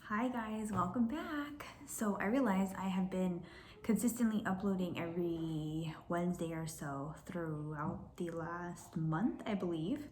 Hi guys, welcome back. So I realized I have been consistently uploading every Wednesday or so throughout the last month, I believe.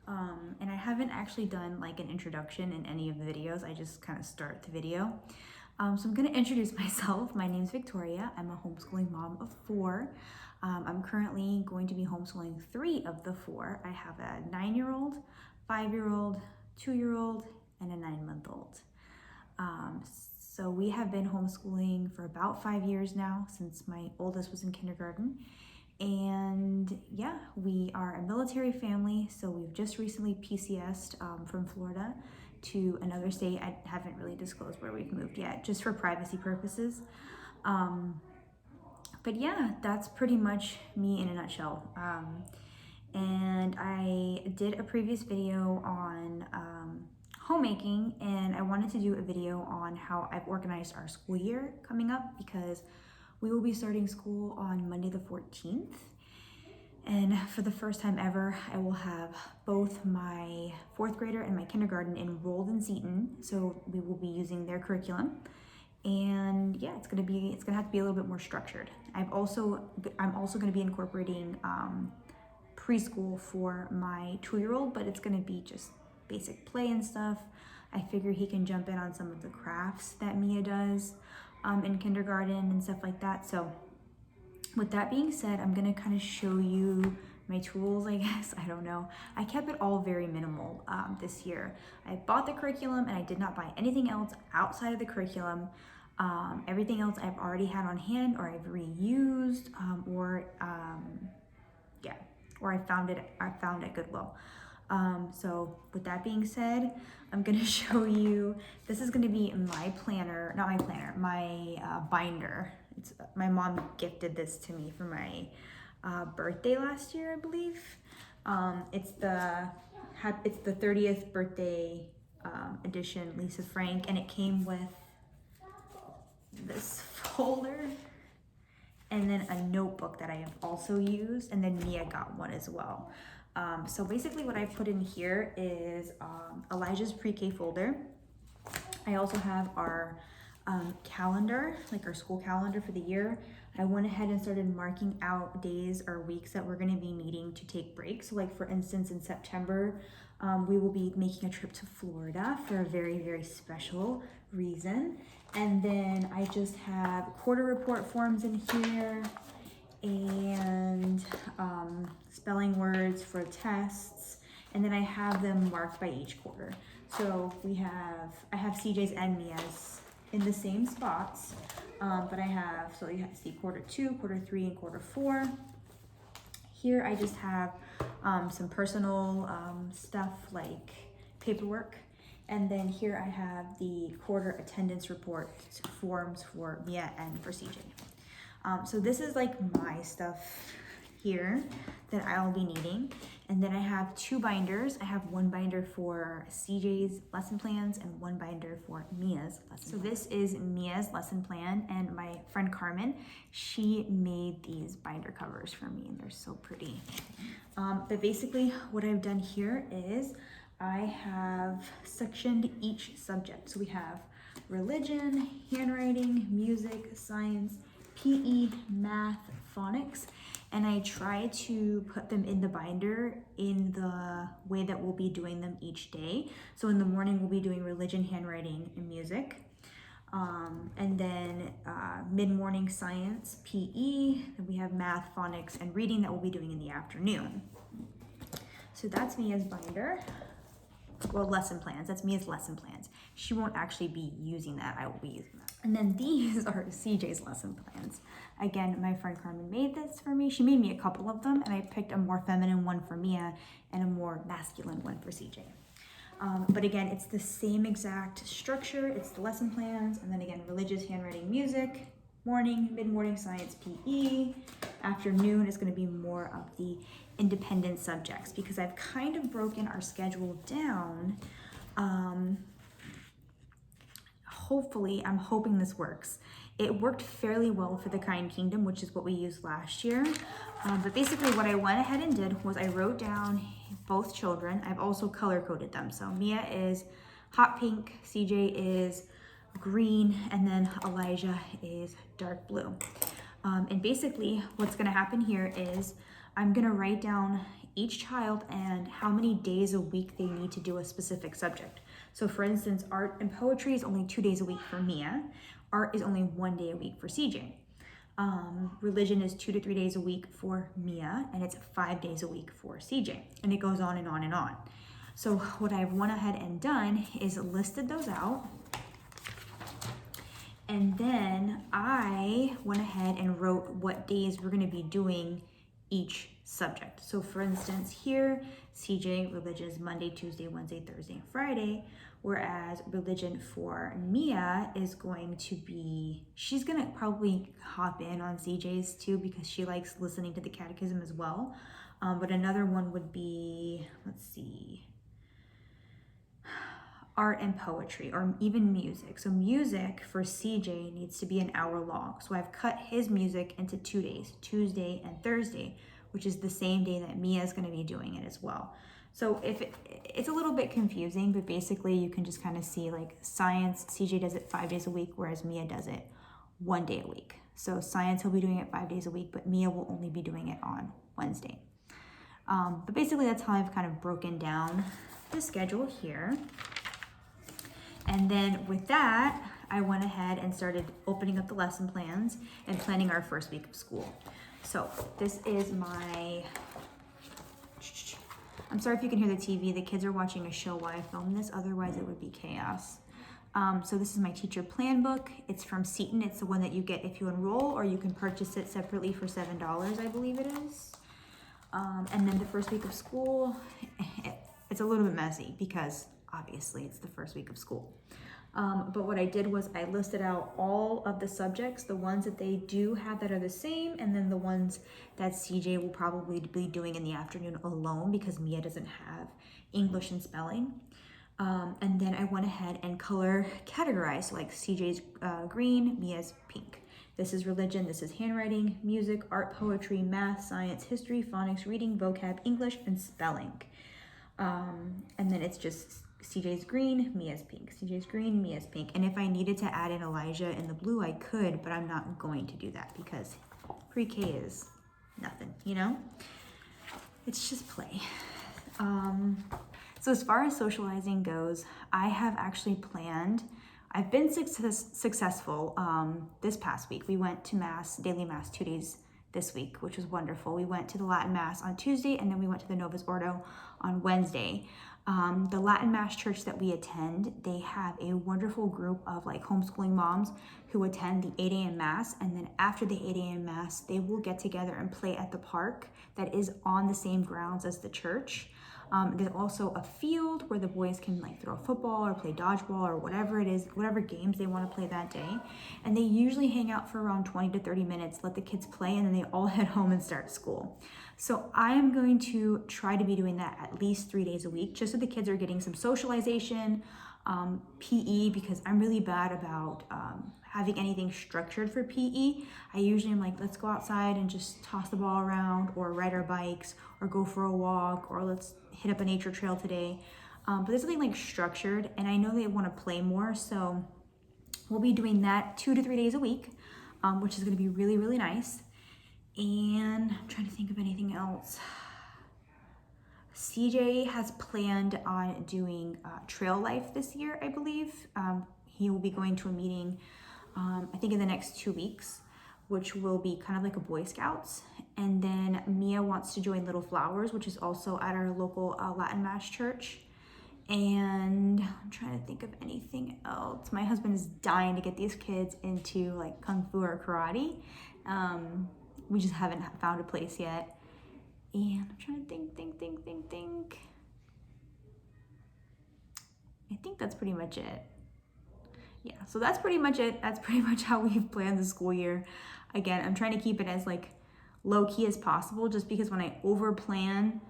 And I haven't actually done like an introduction in any of the videos. I just kind of start the video. So I'm going to introduce myself. My name's Victoria. I'm a homeschooling mom of 4. I'm currently going to be homeschooling 3 of the 4. I have a 9-year-old, 5-year-old, 2-year-old, and a 9-month-old. So we have been homeschooling for about 5 years now, since my oldest was in kindergarten. And yeah, we are a military family, so we've just recently PCS'd from Florida to another state. I haven't really disclosed where we've moved yet, just for privacy purposes. But yeah, that's pretty much me in a nutshell. And I did a previous video on homemaking, and I wanted to do a video on how I've organized our school year coming up, because we will be starting school on Monday the 14th. And for the first time ever, I will have both my 4th grader and my kindergarten enrolled in Seton, so we will be using their curriculum. And yeah, it's gonna have to be a little bit more structured. I'm also gonna be incorporating preschool for my 2-year-old, but it's gonna be just basic play and stuff. I figure he can jump in on some of the crafts that Mia does in kindergarten and stuff like that. So with that being said, I'm gonna kind of show you my tools, I guess. I don't know. I kept it all very minimal this year. I bought the curriculum and I did not buy anything else outside of the curriculum. Everything else I've already had on hand, or I've reused, or I found at Goodwill. So with that being said, I'm gonna show you, this is gonna be my planner, not my planner, my binder. My mom gifted this to me for my birthday last year, I believe. It's the 30th birthday edition, Lisa Frank, and it came with this folder and then a notebook that I have also used, and then Mia got one as well. So basically what I put in here is Elijah's pre-K folder. I also have our calendar, like our school calendar for the year. I went ahead and started marking out days or weeks that we're gonna be needing to take breaks. So like for instance, in September, we will be making a trip to Florida for a very, very special reason. And then I just have quarter report forms in here, and spelling words for tests, and then I have them marked by each quarter. So I have CJ's and Mia's in the same spots, but so you have to see quarter 2, quarter 3, and quarter 4. Here I just have some personal stuff like paperwork. And then here I have the quarter attendance report forms for Mia and for CJ. So this is like my stuff here that I'll be needing. And then I have 2 binders. I have one binder for CJ's lesson plans and one binder for Mia's lesson plan. So this is Mia's lesson plan, and my friend Carmen, she made these binder covers for me, and they're so pretty. But basically what I've done here is I have sectioned each subject. So we have religion, handwriting, music, science, PE, math, phonics, and I try to put them in the binder in the way that we'll be doing them each day. So in the morning we'll be doing religion, handwriting, and music. And then mid-morning science, PE, then we have math, phonics, and reading that we'll be doing in the afternoon. So that's Mia's binder. Well, lesson plans. That's Mia's lesson plans. She won't actually be using that. I will be using that. And then these are CJ's lesson plans. Again, my friend Carmen made this for me. She made me a couple of them, and I picked a more feminine one for Mia and a more masculine one for CJ. But again, it's the same exact structure. It's the lesson plans, and then again, religious, handwriting, music, morning, mid-morning science, PE. Afternoon is going to be more of the independent subjects, because I've kind of broken our schedule down. Hopefully, I'm hoping this works. It worked fairly well for the Kind Kingdom, which is what we used last year. But basically what I went ahead and did was I wrote down both children. I've also color coded them. So Mia is hot pink, CJ is green, and then Elijah is dark blue. And basically what's gonna happen here is I'm gonna write down each child and how many days a week they need to do a specific subject. So for instance, art and poetry is only 2 days a week for Mia. Art is only 1 day a week for CJ. Religion is 2 to 3 days a week for Mia, and it's 5 days a week for CJ. And it goes on and on and on. So what I've went ahead and done is listed those out. And then I went ahead and wrote what days we're gonna be doing each subject. So for instance, here, CJ, religion is Monday, Tuesday, Wednesday, Thursday, and Friday, whereas religion for Mia is going to be, she's gonna probably hop in on CJ's too because she likes listening to the catechism as well. But another one would be, let's see, art and poetry, or even music. So music for CJ needs to be an hour long. So I've cut his music into 2 days, Tuesday and Thursday, which is the same day that Mia is going to be doing it as well. So if it's a little bit confusing, but basically you can just kind of see like science, CJ does it 5 days a week, whereas Mia does it 1 day a week. So science, he'll be doing it 5 days a week, but Mia will only be doing it on Wednesday. But basically that's how I've kind of broken down the schedule here. And then with that, I went ahead and started opening up the lesson plans and planning our first week of school. So this is my, I'm sorry if you can hear the TV, the kids are watching a show while I film this, otherwise it would be chaos. So this is my teacher plan book. It's from Seton. It's the one that you get if you enroll, or you can purchase it separately for $7, I believe it is. And then the first week of school, it's a little bit messy because obviously it's the first week of school. But what I did was I listed out all of the subjects, the ones that they do have that are the same, and then the ones that CJ will probably be doing in the afternoon alone because Mia doesn't have English and spelling. And then I went ahead and color categorized, so like CJ's green, Mia's pink. This is religion, this is handwriting, music, art, poetry, math, science, history, phonics, reading, vocab, English, and spelling. And then it's just CJ's green, Mia's pink. CJ's green, Mia's pink. And if I needed to add in Elijah in the blue, I could, but I'm not going to do that because pre-K is nothing, you know? It's just play. So as far as socializing goes, I have actually planned, I've been successful this past week. We went to Mass, daily Mass 2 days this week, which was wonderful. We went to the Latin Mass on Tuesday, and then we went to the Novus Ordo on Wednesday. The Latin Mass church that we attend, they have a wonderful group of like homeschooling moms who attend the 8 a.m. Mass, and then after the 8 a.m. Mass, they will get together and play at the park that is on the same grounds as the church. There's also a field where the boys can like throw a football or play dodgeball or whatever it is, whatever games they want to play that day. And they usually hang out for around 20 to 30 minutes, let the kids play, and then they all head home and start school. So I am going to try to be doing that at least 3 days a week, just so the kids are getting some socialization, PE, because I'm really bad about having anything structured for PE. I usually am like, let's go outside and just toss the ball around, or ride our bikes, or go for a walk, or let's hit up a nature trail today. But there's something like structured, and I know they want to play more, so we'll be doing that 2 to 3 days a week, which is going to be really, really nice. And I'm trying to think of anything else. CJ has planned on doing trail life this year, I believe. He will be going to a meeting, I think in the next 2 weeks, which will be kind of like a Boy Scouts. And then Mia wants to join Little Flowers, which is also at our local Latin Mass church. And I'm trying to think of anything else. My husband is dying to get these kids into like Kung Fu or karate. We just haven't found a place yet. And I'm trying to think. I think that's pretty much it. Yeah, so that's pretty much it. That's pretty much how we've planned the school year. Again, I'm trying to keep it as like low key as possible, just because when I over plan,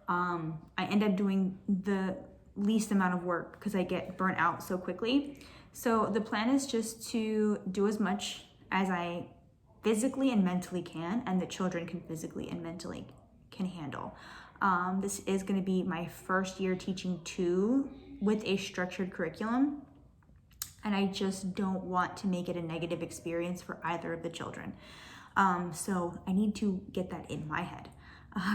I end up doing the least amount of work because I get burnt out so quickly. So the plan is just to do as much as I physically and mentally can, and the children can physically and mentally can handle. This is going to be my first year teaching 2 with a structured curriculum, and I just don't want to make it a negative experience for either of the children. So I need to get that in my head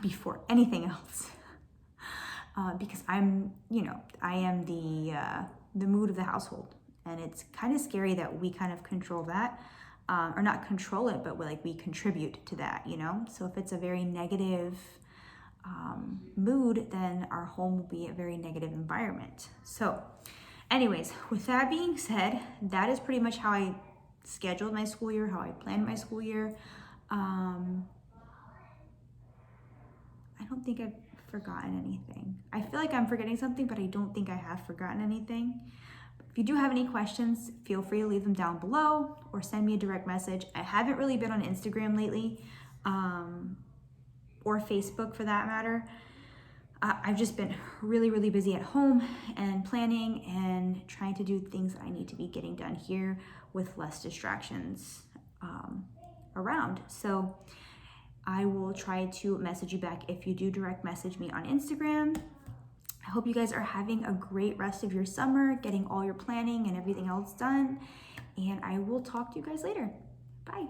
before anything else. Because I am the mood of the household, and it's kind of scary that we kind of control that, or not control it, but we contribute to that, So if it's a very negative mood, then our home will be a very negative environment. So anyways, with that being said, that is pretty much how I scheduled my school year, how I planned my school year. I don't think I've forgotten anything. I feel like I'm forgetting something, but I don't think I have forgotten anything. If you do have any questions, feel free to leave them down below or send me a direct message. I haven't really been on Instagram lately, or Facebook for that matter. I've just been really, really busy at home and planning and trying to do things that I need to be getting done here with less distractions around. So I will try to message you back if you do direct message me on Instagram. I hope you guys are having a great rest of your summer, getting all your planning and everything else done. And I will talk to you guys later. Bye.